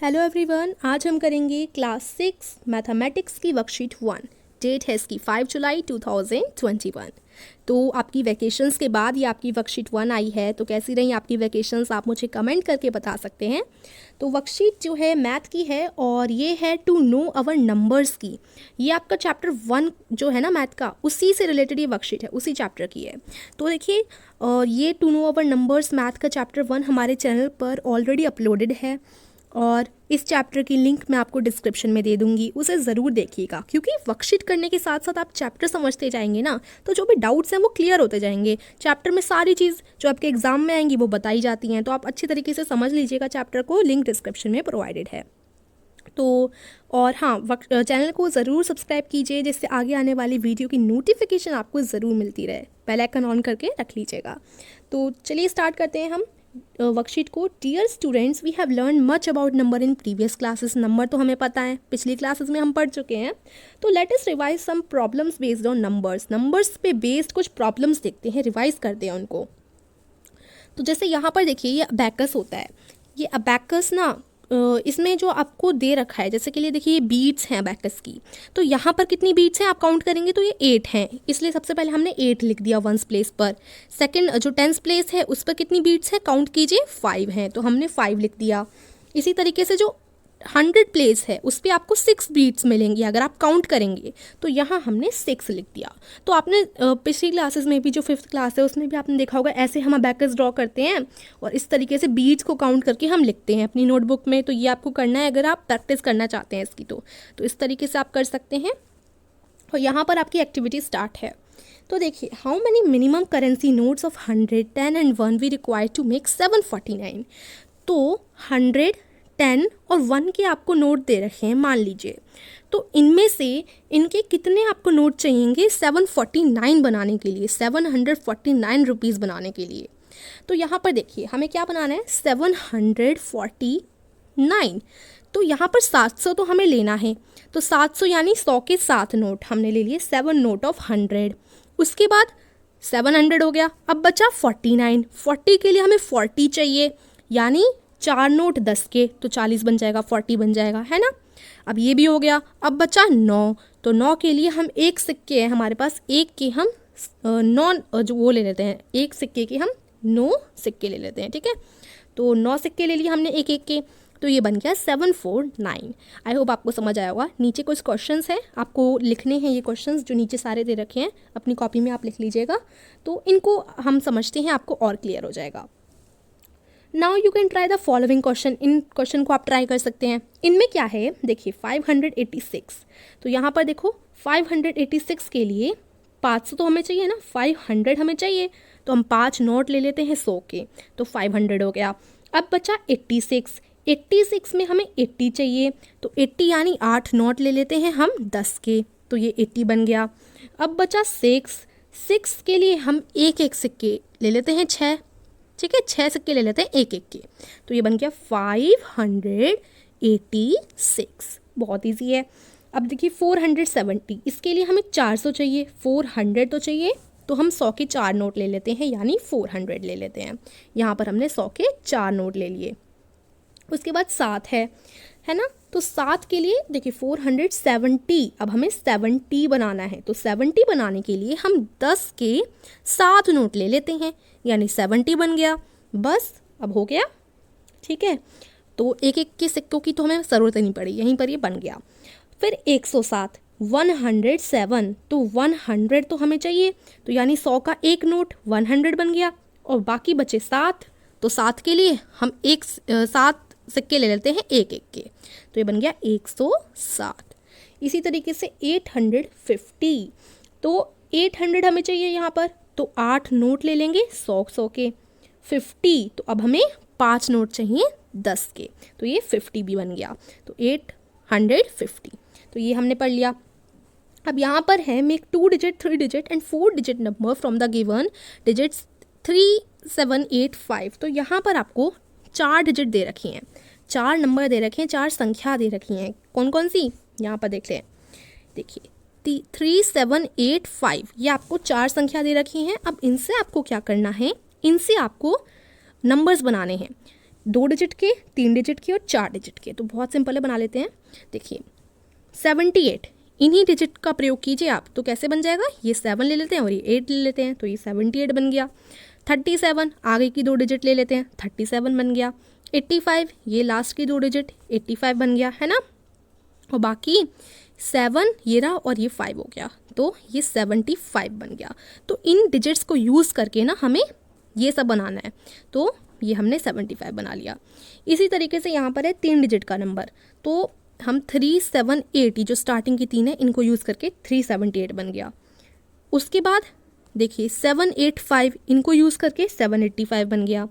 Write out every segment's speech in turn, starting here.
Hello everyone, आज हम करेंगे क्लास 6 मैथमेटिक्स की वर्कशीट 1। डेट है इसकी 5 जुलाई 2021। तो आपकी वैकेशंस के बाद ये आपकी वर्कशीट 1 आई है। तो कैसी रही आपकी वैकेशंस, आप मुझे कमेंट करके बता सकते हैं। तो वर्कशीट जो है मैथ की है और ये है टू नो अवर नंबर्स की। ये आपका चैप्टर 1 जो है ना मैथ का, उसी से रिलेटेड ये वर्कशीट है, उसी चैप्टर की है। तो देखिए ये to know our numbers math का चैप्टर 1 हमारे चैनल पर ऑलरेडी अपलोडेड है और इस चैप्टर की लिंक मैं आपको डिस्क्रिप्शन में दे दूंगी, उसे ज़रूर देखिएगा। क्योंकि वर्कशीट करने के साथ साथ आप चैप्टर समझते जाएंगे ना, तो जो भी डाउट्स हैं वो क्लियर होते जाएंगे। चैप्टर में सारी चीज़ जो आपके एग्जाम में आएंगी वो बताई जाती हैं, तो आप अच्छी तरीके से समझ लीजिएगा चैप्टर को। लिंक डिस्क्रिप्शन में प्रोवाइडेड है। तो और हाँ, चैनल को ज़रूर सब्सक्राइब कीजिए, जिससे आगे आने वाली वीडियो की नोटिफिकेशन आपको ज़रूर मिलती रहे। बेल आइकन ऑन करके रख लीजिएगा। तो चलिए स्टार्ट करते हैं हम वर्कशीट को। Dear students, we have learn much about number in previous classes. Number तो हमें पता है, पिछली क्लासेस में हम पढ़ चुके हैं। तो let us revise some problems based on numbers. Numbers पे बेस्ड कुछ प्रॉब्लम्स देखते हैं, रिवाइज करते हैं उनको। तो जैसे यहाँ पर देखिए, ये अबैकस होता है। ये अबैकस ना इसमें जो आपको दे रखा है, जैसे कि लिए देखिए ये बीट्स हैं अबैकस की। तो यहाँ पर कितनी बीट्स हैं आप काउंट करेंगे तो ये 8 हैं, इसलिए सबसे पहले हमने 8 लिख दिया वंस प्लेस पर। सेकंड जो 10th प्लेस है उस पर कितनी बीट्स है काउंट कीजिए, 5 हैं, तो हमने 5 लिख दिया। इसी तरीके से जो 100 प्लेस है उस पर आपको 6 बीट्स मिलेंगी अगर आप काउंट करेंगे, तो यहाँ हमने 6 लिख दिया। तो आपने पिछली क्लासेस में भी, जो 5th क्लास है उसमें भी आपने देखा होगा, ऐसे हम अबैकस ड्रॉ करते हैं और इस तरीके से बीट्स को काउंट करके हम लिखते हैं अपनी नोटबुक में। तो ये आपको करना है अगर आप प्रैक्टिस करना चाहते हैं इसकी। तो इस तरीके से आप कर सकते हैं। और यहाँ पर आपकी एक्टिविटी स्टार्ट है। तो देखिए, how many minimum currency notes of 100, 10 and 1 we require to make 749। तो 100, 10 और 1 के आपको नोट दे रखे हैं मान लीजिए। तो इनमें से इनके कितने आपको नोट चाहिएंगे 749 बनाने के लिए, 749 रुपीज़ बनाने के लिए। तो यहाँ पर देखिए हमें क्या बनाना है, 749। तो यहाँ पर 700 तो हमें लेना है, तो 700 यानी 100 के 7 नोट हमने ले लिए, 7 नोट ऑफ 100। उसके बाद 700 हो गया। अब बचा 49। 40 के लिए हमें 40 चाहिए, यानी 4 नोट 10 के, तो 40 बन जाएगा, 40 बन जाएगा, है ना। अब ये भी हो गया। अब बचा 9। तो 9 के लिए हम एक सिक्के हैं हमारे पास, एक के हम 9 जो वो ले लेते हैं, एक सिक्के के हम 9 सिक्के ले लेते हैं, ठीक है। तो 9 सिक्के ले लिए हमने एक एक के, तो ये बन गया 749। आई होप आपको समझ आया होगा। नीचे कुछ क्वेश्चंस हैं, आपको लिखने हैं ये क्वेश्चंस जो नीचे सारे दे रखे हैं, अपनी कॉपी में आप लिख लीजिएगा। तो इनको हम समझते हैं, आपको और क्लियर हो जाएगा। Now you can try the following question. In question को आप ट्राई कर सकते हैं। इनमें क्या है देखिए, 586। तो यहाँ पर देखो 586 के लिए 500 तो हमें चाहिए ना, 500 हमें चाहिए, तो हम 5 नोट ले लेते हैं 100 के, तो 500 हो गया। अब बचा 86। 86 में हमें 80 चाहिए, तो 80 यानी 8 नोट ले लेते हैं हम 10 के, तो ये 80 बन गया। अब बचा 6 के लिए हम एक एक सिक्के ले लेते हैं 6, ठीक है, 6 सिक्के ले लेते हैं एक एक के, तो ये बन गया 586। बहुत ईजी है। अब देखिए 470, इसके लिए हमें 400 चाहिए, 400 तो चाहिए, तो हम 100 के 4 नोट ले लेते हैं, यानी 400 ले लेते हैं। यहाँ पर हमने 100 के 4 नोट ले लिए। उसके बाद 7 है ना। तो 7 के लिए देखिए 470, अब हमें 70 बनाना है, तो 70 बनाने के लिए हम 10 के 7 नोट ले लेते हैं, यानी 70 बन गया। बस अब हो गया, ठीक है। तो एक एक के सिक्कों की तो हमें ज़रूरत नहीं पड़ी, यहीं पर ये बन गया। फिर 107, 107, तो 100 तो हमें चाहिए, तो यानी 100 का एक नोट 100 बन गया, और बाकी बचे 7। तो 7 के लिए हम 7 सिक्के ले लेते हैं एक एक के, तो ये बन गया 107। इसी तरीके से 850, तो 800 हमें चाहिए यहाँ पर, तो 8 नोट ले लेंगे 100 के, 50, तो अब हमें 5 नोट चाहिए 10 के, तो ये 50 भी बन गया, तो 850। तो ये हमने पढ़ लिया। अब यहाँ पर है make 2 digit, 3 digit and 4 digit number from the given digits 3, 7, 8, 5। तो यहाँ पर आपको 4 डिजिट दे रखी हैं, 4 नंबर दे रखे हैं, 4 संख्या दे रखी हैं। कौन कौन सी, यहाँ पर देख लें। देखिए 3, 7, 8, 5, ये आपको 4 संख्या दे रखी हैं। अब इनसे आपको क्या करना है, इनसे आपको नंबर्स बनाने हैं। 2 डिजिट के, 3 डिजिट के और 4 डिजिट के। तो बहुत सिंपल है, बना लेते हैं। देखिए 78, इन्हीं डिजिट का प्रयोग कीजिए आप, तो कैसे बन जाएगा, ये 7 ले लेते हैं और ये 8 ले लेते हैं, तो ये 78 बन गया। 37, आगे की 2 डिजिट ले लेते हैं, 37 बन गया। 85, ये लास्ट की 2 डिजिट, 85 बन गया, है ना। और बाकी 7 ये रहा और ये 5 हो गया, तो ये 75 बन गया। तो इन डिजिट्स को यूज़ करके ना हमें ये सब बनाना है, तो ये हमने 75 बना लिया। इसी तरीके से यहाँ पर है 3 डिजिट का नंबर, तो हम 378, जो स्टार्टिंग की 3 है, इनको यूज़ करके 378 बन गया। उसके बाद देखिए 785, इनको यूज़ करके 785 बन गया।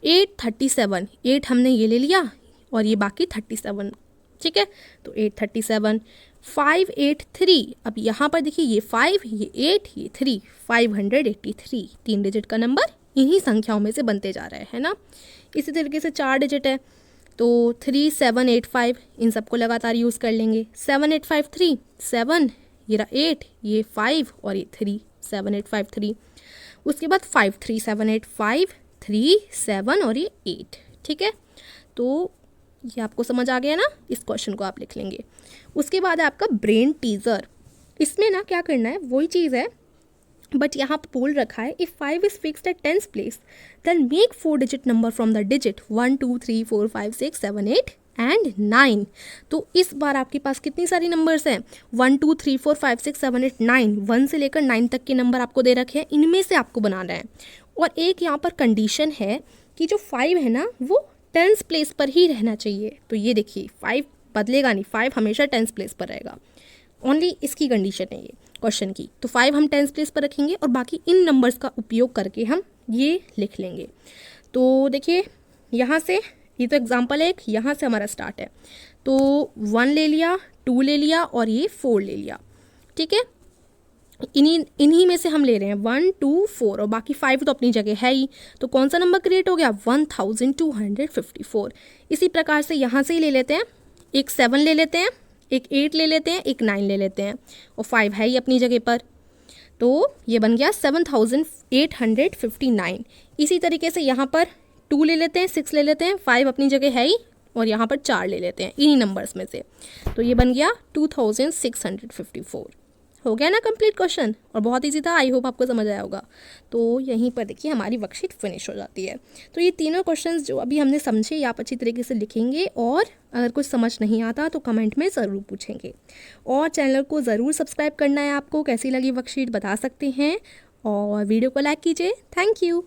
837, 8 हमने ये ले लिया और ये बाकी 37, ठीक है, तो 837। 583, अब यहाँ पर देखिए ये 5, ये 8, ये 3, 583, 3 डिजिट का नंबर इन्हीं संख्याओं में से बनते जा रहे हैं ना। इसी तरीके से 4 डिजिट है, तो 3785, इन सबको लगातार यूज़ कर लेंगे। 7853, 7, ये रहा 8, ये 5 और ये 3, 7853। उसके बाद 53785, 5, 3, 7 और ये 8, ठीक है। तो ये आपको समझ आ गया ना, इस क्वेश्चन को आप लिख लेंगे। उसके बाद है आपका ब्रेन टीजर। इसमें ना क्या करना है, वही चीज़ है, बट यहाँ पर बोल रखा है, if 5 is fixed at 10th place then make 4 digit number from the digit 1 2 3 4 5 6 7 8 and 9। तो इस बार आपके पास कितनी सारी नंबर्स हैं, 1 2 3 4 5 6 7 8 9, 1 से लेकर 9 तक के नंबर आपको दे रखे हैं, इनमें से आपको बनाना है। और एक यहाँ पर कंडीशन है कि जो 5 है ना वो 10th प्लेस पर ही रहना चाहिए। तो ये देखिए 5 बदलेगा नहीं, 5 हमेशा 10th प्लेस पर रहेगा, ओनली इसकी कंडीशन है ये क्वेश्चन की। तो 5 हम 10th प्लेस पर रखेंगे और बाकी इन नंबर्स का उपयोग करके हम ये लिख लेंगे। तो देखिए यहाँ से, ये तो एग्जांपल है एक, यहाँ से हमारा स्टार्ट है, तो 1 ले लिया, 2 ले लिया और ये 4 ले लिया, ठीक है। इन्हीं में से हम ले रहे हैं 1 2 4 और बाकी 5 तो अपनी जगह है ही, तो कौन सा नंबर क्रिएट हो गया, 1254। इसी प्रकार से यहाँ से ही ले लेते हैं, एक 7 ले लेते हैं, एक 8 ले लेते हैं, एक 9 ले लेते हैं और 5 है ही अपनी जगह पर, तो ये बन गया 7859। इसी तरीके से यहाँ पर 2 ले लेते हैं, 6 ले लेते हैं, 5 अपनी जगह है ही और यहाँ पर 4 ले लेते हैं इन्हीं नंबर्स में से, तो ये बन गया 2654। हो गया ना कंप्लीट क्वेश्चन, और बहुत इजी था, आई होप आपको समझ आया होगा। तो यहीं पर देखिए हमारी वर्कशीट फिनिश हो जाती है। तो ये तीनों क्वेश्चंस जो अभी हमने समझे, ये आप अच्छी तरीके से लिखेंगे और अगर कुछ समझ नहीं आता तो कमेंट में ज़रूर पूछेंगे। और चैनल को ज़रूर सब्सक्राइब करना है आपको। कैसी लगी वर्कशीट बता सकते हैं और वीडियो को लाइक कीजिए। Thank you.